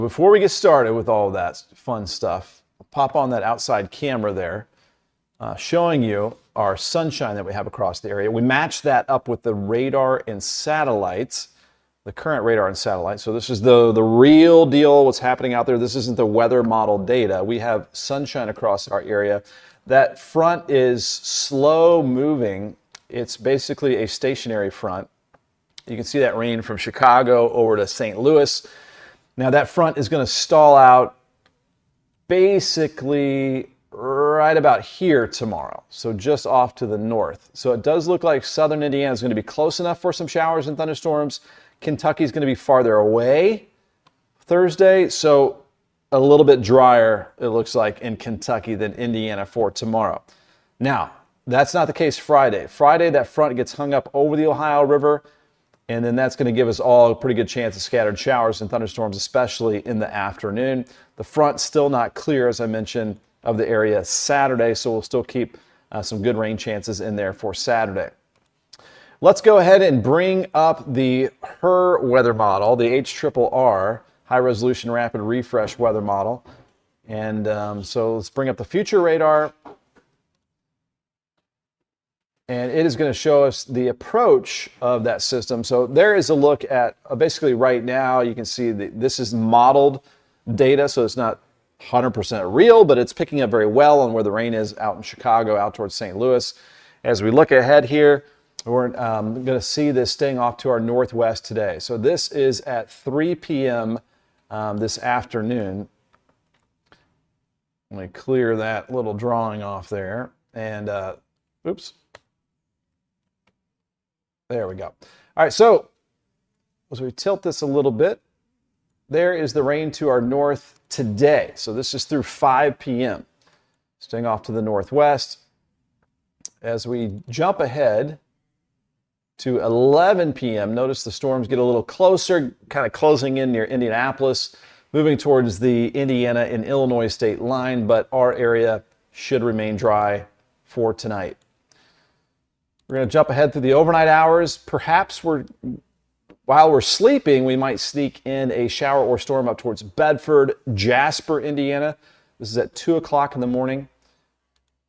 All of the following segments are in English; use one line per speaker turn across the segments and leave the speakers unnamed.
Before we get started with all of that fun stuff, I'll pop on that outside camera there, showing you our sunshine that we have across the area. We match that up with the radar and satellites, the current radar and satellite. So this is the real deal, what's happening out there. This isn't the weather model data. We have sunshine across our area. That front is slow moving. It's basically a stationary front. You can see that rain from Chicago over to St. Louis. Now that front is going to stall out basically right about here tomorrow, so just off to the north. So it does look like southern Indiana is going to be close enough for some showers and thunderstorms. Kentucky is going to be farther away Thursday, so a little bit drier, it looks like, in Kentucky than Indiana for tomorrow. Now, that's not the case Friday. Friday, that front gets hung up over the Ohio River, and then that's going to give us all a pretty good chance of scattered showers and thunderstorms, especially in the afternoon. The front's still not clear, as I mentioned, of the area Saturday, so we'll still keep some good rain chances in there for Saturday. Let's go ahead and bring up the HRR weather model, the HRRR, High Resolution Rapid Refresh weather model. And so let's bring up the future radar. And it is going to show us the approach of that system. So there is a look at, basically right now, you can see that this is modeled data, so it's not 100% real, but it's picking up very well on where the rain is out in Chicago, out towards St. Louis. As we look ahead here, we're going to see this staying off to our northwest today. So this is at 3 p.m. This afternoon. Let me clear that little drawing off there. And, oops. There we go. All right, so as we tilt this a little bit, there is the rain to our north today. So this is through 5 p.m. Staying off to the northwest. As we jump ahead to 11 p.m., notice the storms get a little closer, kind of closing in near Indianapolis, moving towards the Indiana and Illinois state line, but our area should remain dry for tonight. We're going to jump ahead through the overnight hours. Perhaps while we're sleeping, we might sneak in a shower or storm up towards Bedford, Jasper, Indiana. This is at 2 o'clock in the morning.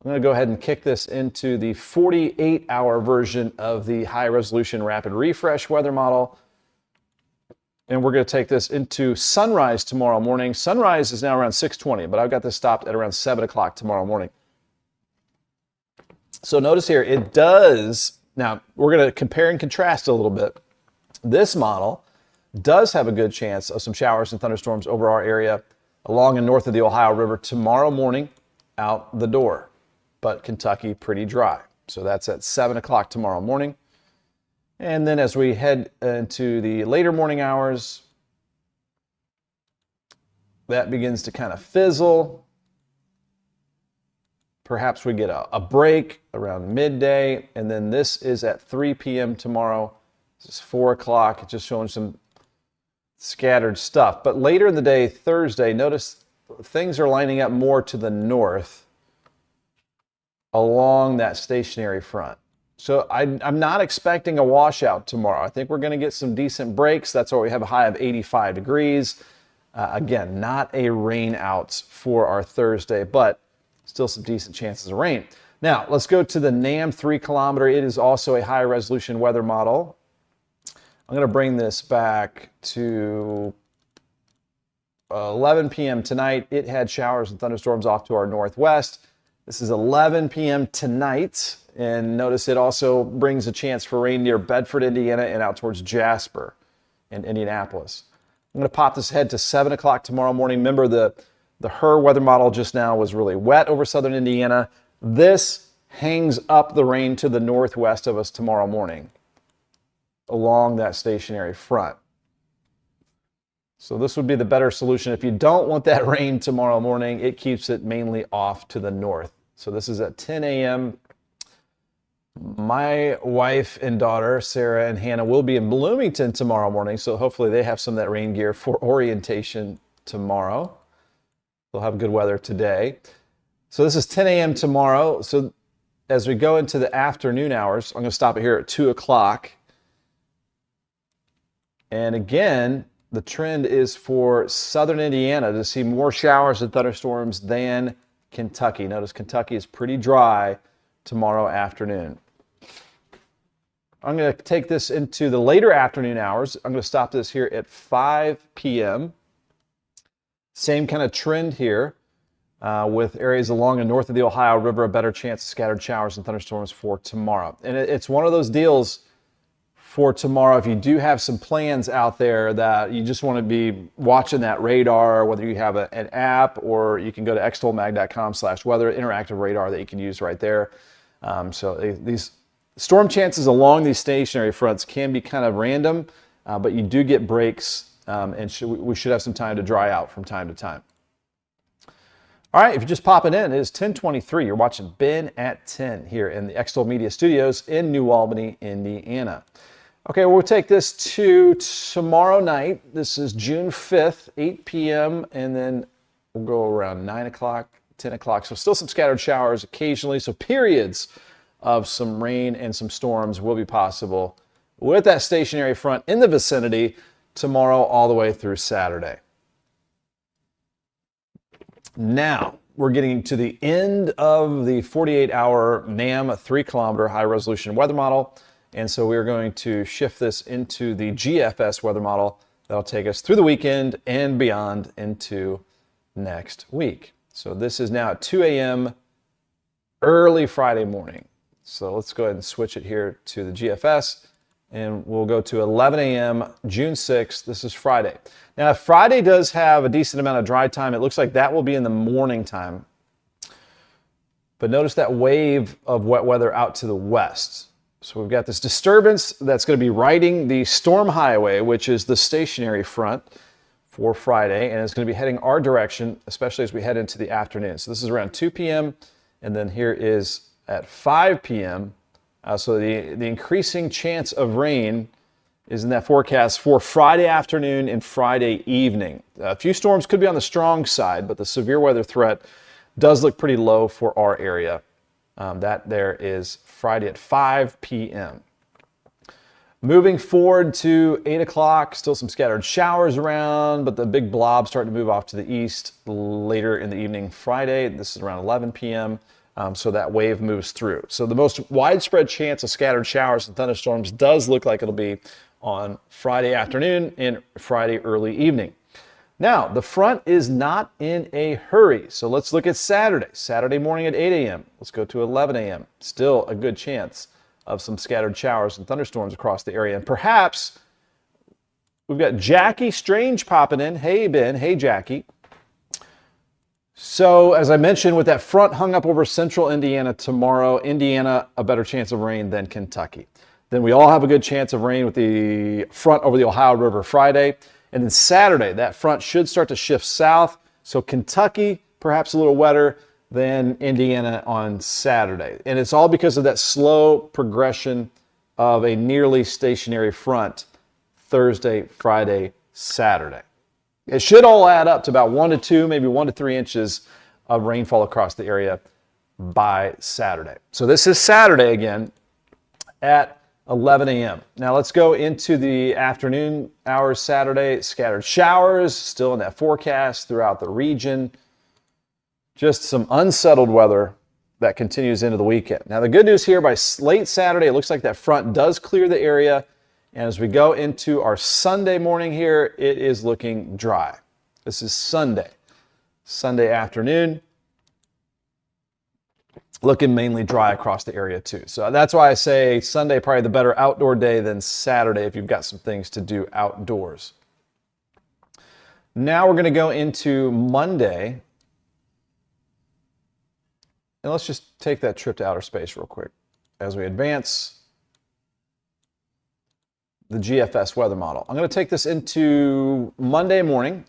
I'm going to go ahead and kick this into the 48-hour version of the High Resolution Rapid Refresh weather model. And we're going to take this into sunrise tomorrow morning. Sunrise is now around 6:20, but I've got this stopped at around 7 o'clock tomorrow morning. So notice here, it does, now we're going to compare and contrast a little bit. This model does have a good chance of some showers and thunderstorms over our area along and north of the Ohio River tomorrow morning out the door. But Kentucky pretty dry. So that's at 7 o'clock tomorrow morning. And then as we head into the later morning hours, that begins to kind of fizzle. Perhaps we get a break around midday, and then this is at 3 p.m. tomorrow. This is 4 o'clock. It's just showing some scattered stuff. But later in the day, Thursday, notice things are lining up more to the north along that stationary front. So I'm not expecting a washout tomorrow. I think we're going to get some decent breaks. That's why we have a high of 85 degrees. Again, not a rain out for our Thursday, but still some decent chances of rain. Now, let's go to the NAM 3 kilometer. It is also a high resolution weather model. I'm going to bring this back to 11 p.m. tonight. It had showers and thunderstorms off to our northwest. This is 11 p.m. tonight. And notice it also brings a chance for rain near Bedford, Indiana, and out towards Jasper and Indianapolis. I'm going to pop this ahead to 7 o'clock tomorrow morning. Remember, the HRR weather model just now was really wet over southern Indiana. This hangs up the rain to the northwest of us tomorrow morning along that stationary front. So this would be the better solution. If you don't want that rain tomorrow morning, it keeps it mainly off to the north. So this is at 10 a.m. My wife and daughter, Sarah and Hannah, will be in Bloomington tomorrow morning, so hopefully they have some of that rain gear for orientation tomorrow. They'll have good weather today. So this is 10 a.m. tomorrow. So as we go into the afternoon hours, I'm going to stop it here at 2 o'clock. And again, the trend is for southern Indiana to see more showers and thunderstorms than Kentucky. Notice Kentucky is pretty dry tomorrow afternoon. I'm going to take this into the later afternoon hours. I'm going to stop this here at 5 p.m. Same kind of trend here with areas along and north of the Ohio River, a better chance of scattered showers and thunderstorms for tomorrow. And it's one of those deals for tomorrow, if you do have some plans out there that you just want to be watching that radar, whether you have an app or you can go to extolmag.com/weather, interactive radar that you can use right there. So these storm chances along these stationary fronts can be kind of random, but you do get breaks, and we should have some time to dry out from time to time. All right, if you're just popping in, it is 10:23. You're watching Ben at 10 here in the Extol Media Studios in New Albany, Indiana. Okay, we'll take this to tomorrow night. This is June 5th, 8 p.m., and then we'll go around 9 o'clock, 10 o'clock. So still some scattered showers occasionally. So periods of some rain and some storms will be possible with that stationary front in the vicinity tomorrow all the way through Saturday. Now, we're getting to the end of the 48-hour NAM 3-kilometer high-resolution weather model. And so we're going to shift this into the GFS weather model that'll take us through the weekend and beyond into next week. So this is now at 2 a.m. early Friday morning. So let's go ahead and switch it here to the GFS, and we'll go to 11 a.m. June 6th. This is Friday. Now, if Friday does have a decent amount of dry time, it looks like that will be in the morning time. But notice that wave of wet weather out to the west. So we've got this disturbance that's going to be riding the storm highway, which is the stationary front for Friday, and it's going to be heading our direction, especially as we head into the afternoon. So this is around 2 p.m., and then here is at 5 p.m. So the increasing chance of rain is in that forecast for Friday afternoon and Friday evening. A few storms could be on the strong side, but the severe weather threat does look pretty low for our area. That there is Friday at 5 p.m. Moving forward to 8 o'clock, still some scattered showers around, but the big blob starting to move off to the east later in the evening Friday. This is around 11 p.m., so that wave moves through. So the most widespread chance of scattered showers and thunderstorms does look like it'll be on Friday afternoon and Friday early evening. Now, the front is not in a hurry, so let's look at Saturday. Saturday morning at 8 a.m. Let's go to 11 a.m. Still a good chance of some scattered showers and thunderstorms across the area. And perhaps we've got Jackie Strange popping in. Hey, Ben. Hey, Jackie. So, as I mentioned, with that front hung up over central Indiana tomorrow, Indiana, a better chance of rain than Kentucky. Then we all have a good chance of rain with the front over the Ohio River Friday. And then Saturday, that front should start to shift south. So Kentucky, perhaps a little wetter than Indiana on Saturday. And it's all because of that slow progression of a nearly stationary front Thursday, Friday, Saturday. It should all add up to about 1 to 2, maybe 1 to 3 inches of rainfall across the area by Saturday. So this is Saturday again at 11 a.m. Now let's go into the afternoon hours Saturday. Scattered showers still in that forecast throughout the region. Just some unsettled weather that continues into the weekend. Now the good news here, by late Saturday, it looks like that front does clear the area. And as we go into our Sunday morning here, it is looking dry. This is Sunday. Sunday afternoon. Looking mainly dry across the area too. So that's why I say Sunday probably the better outdoor day than Saturday if you've got some things to do outdoors. Now we're going to go into Monday. And let's just take that trip to outer space real quick as we advance the GFS weather model. I'm going to take this into Monday morning.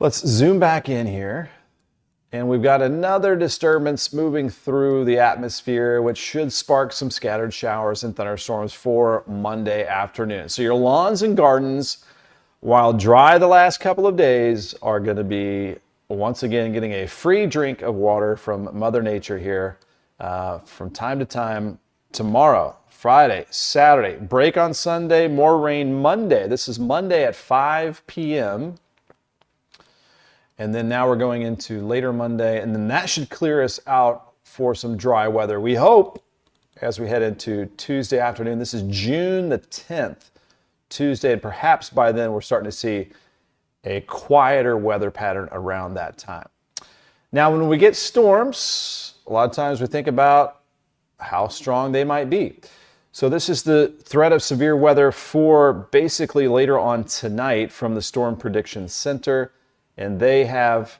Let's zoom back in here. And we've got another disturbance moving through the atmosphere, which should spark some scattered showers and thunderstorms for Monday afternoon. So your lawns and gardens, while dry the last couple of days, are going to be once again getting a free drink of water from Mother Nature here. From time to time, tomorrow, Friday, Saturday, break on Sunday, more rain Monday. This is Monday at 5 p.m. And then now we're going into later Monday, and then that should clear us out for some dry weather. We hope as we head into Tuesday afternoon. This is June the 10th, Tuesday, and perhaps by then we're starting to see a quieter weather pattern around that time. Now, when we get storms, a lot of times we think about how strong they might be. So this is the threat of severe weather for basically later on tonight from the Storm Prediction Center. And they have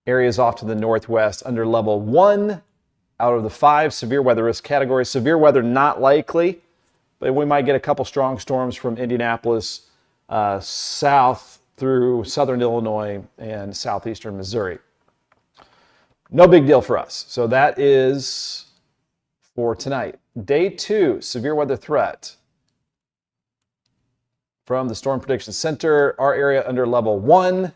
areas off to the northwest under level 1 out of the 5 severe weather risk categories. Severe weather not likely, but we might get a couple strong storms from Indianapolis south through southern Illinois and southeastern Missouri. No big deal for us. So that is for tonight. Day 2, severe weather threat from the Storm Prediction Center. Our area under level 1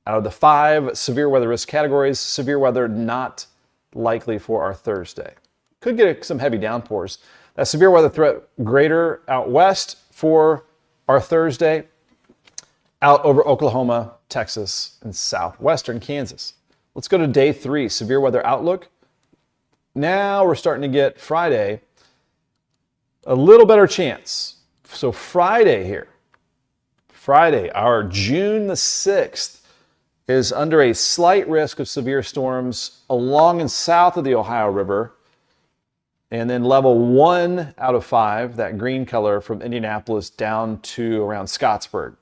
out of the 5 severe weather risk categories. Severe weather not likely for our Thursday. Could get some heavy downpours. That severe weather threat greater out west for our Thursday, out over Oklahoma, Texas, and southwestern Kansas. Let's go to day 3, severe weather outlook. Now we're starting to get Friday a little better chance. So Friday here, Friday, our June the 6th, is under a slight risk of severe storms along and south of the Ohio River. And then level 1 out of 5, that green color from Indianapolis down to around Scottsburg.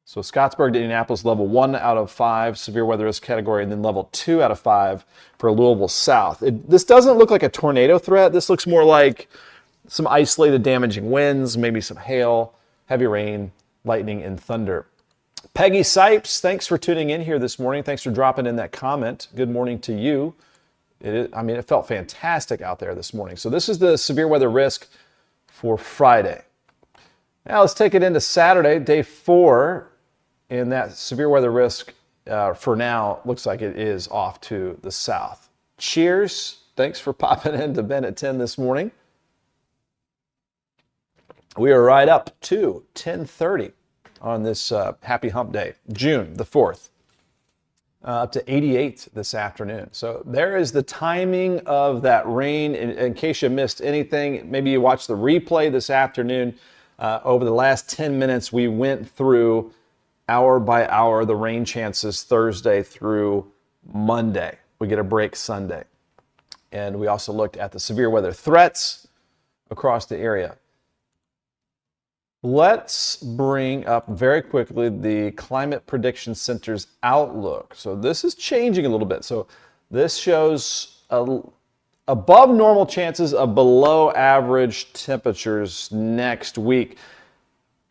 So Scottsburg to Indianapolis, level 1 out of 5, severe weather risk category, and then level 2 out of 5 for Louisville South. This doesn't look like a tornado threat. This looks more like some isolated damaging winds, maybe some hail, heavy rain, lightning, and thunder. Peggy Sipes, thanks for tuning in here this morning. Thanks for dropping in that comment. Good morning to you. It felt fantastic out there this morning. So this is the severe weather risk for Friday. Now let's take it into Saturday, day 4. And that severe weather risk for now looks like it is off to the south. Cheers. Thanks for popping into Ben at 10 this morning. We are right up to 10:30 on this happy hump day, June the 4th, up to 88 this afternoon. So there is the timing of that rain. In case you missed anything, maybe you watched the replay this afternoon. Over the last 10 minutes, we went through hour by hour the rain chances Thursday through Monday. We get a break Sunday. And we also looked at the severe weather threats across the area. Let's bring up very quickly the Climate Prediction Center's outlook. So this is changing a little bit. So this shows above normal chances of below average temperatures next week.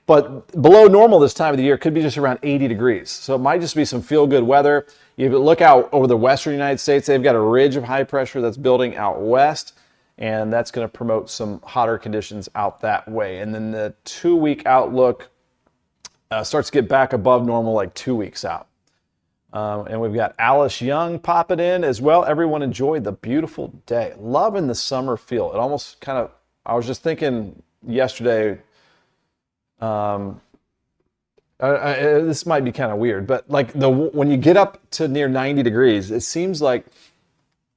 But below normal this time of the year could be just around 80 degrees. So it might just be some feel-good weather. You look out over the western United States, they've got a ridge of high pressure that's building out west, and that's going to promote some hotter conditions out that way. And then the 2-week outlook starts to get back above normal like 2 weeks out. And we've got Alice Young popping in as well. Everyone enjoyed the beautiful day. Loving the summer feel. It almost kind of, I was just thinking yesterday, this might be kind of weird, but like when you get up to near 90 degrees, it seems like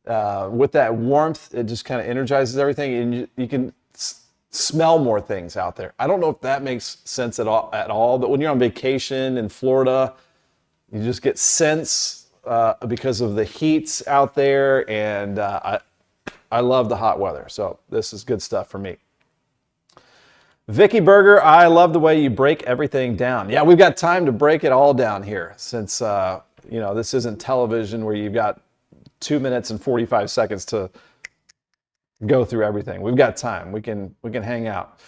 with that warmth, it just kind of energizes everything, and you can smell more things out there. I don't know if that makes sense at all, but when you're on vacation in Florida, you just get scents because of the heats out there, and I love the hot weather, so this is good stuff for me. Vicky Berger, I love the way you break everything down. Yeah, we've got time to break it all down here since, this isn't television where you've got 2 minutes and 45 seconds to go through everything. We've got time. We can hang out.